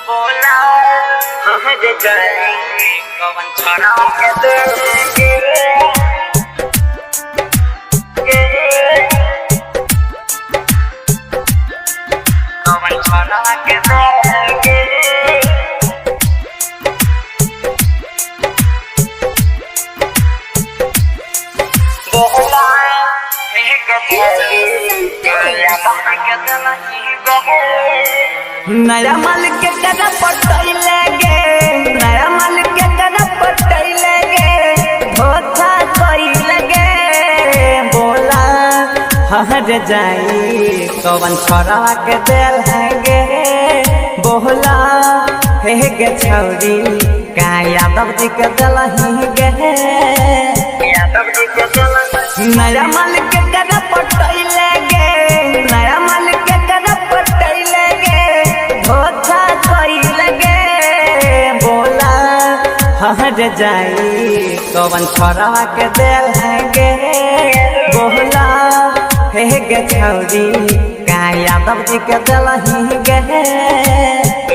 बोला हर जाए कवन छड़ा के देंगे कवन छड़ा के देंगे बोला नया माल के करा पटैले गे नया माल के करा पटैले गे धोखा कइले गे बोला हर जाई कवन छड़ा के देल है गे बोला हे गे छौरी का यादव जी के देल ही गे यादव जी के दिल नया माल के करा पटैले गे नया माल के करा पटैले गे धोखा कइले गे बोला हर जाई कवन छड़ा के देल है गे बोला हे गे छौरी का यादव जी के देल ही गे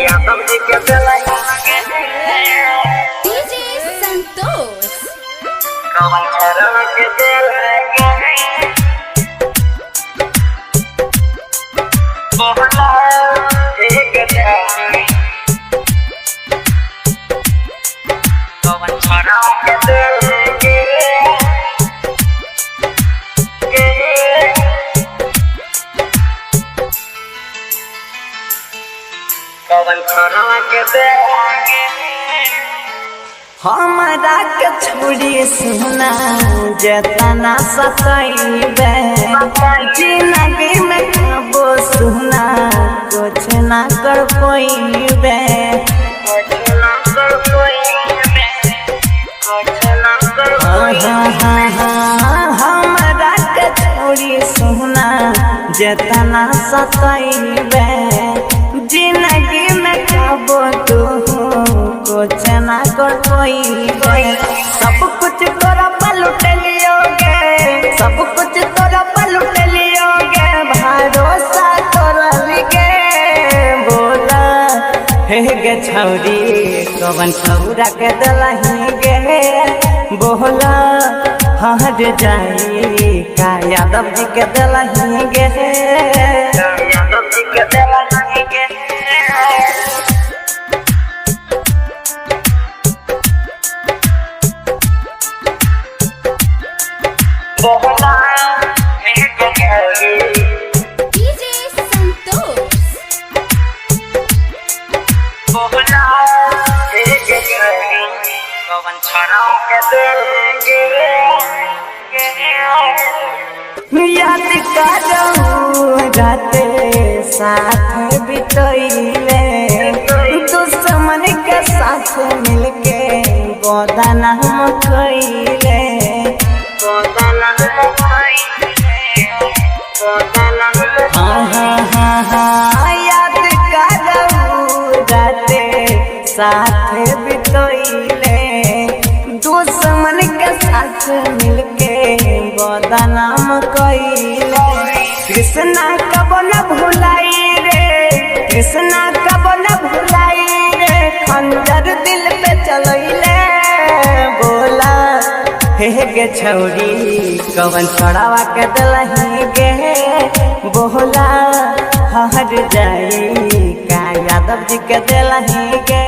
यादव जी के दिल DJ संतोष कवन छड़ा के दिल बोला एक जाए कवन छड़ा के देंगे कवन छड़ा के देंगे हमरा के छोड़ी सुना जेतना सतैबे जिंदगी में कबो सुना कुछ ना कर पाइबे हमरा के छोड़ी सुना जेतना सतैबे जिंदगी में कबो तू कुछ ना कर पाइबे सब कुछ तोरा पर लुट लियोगे सब कुछ तोरा पर लुट लियोगे भरोसा तोरा लिगे बोला हे गे छौरी कवन छौरा के दलही गे बोला हर जाई का यादव जी के दलही गे यादव जी के दिल बोला एक जाए DJ संतोष बोला एक जाए कवन छड़ा के देंगे याद करो राते साथ बितैले दुश्मन के साथ मिलके बदनाम कइले याद करो राते साथ बितैले दुश्मन के साथ मिलके बदनाम कइले कृष्णा कब न भुलाई रे कृष्णा कब न भुलाई रे खंजर दिल पे चलैले बोला हे गे छौरी कवन छड़ावा के दलही गे बोला हर जाई का यादव जी के दलही गे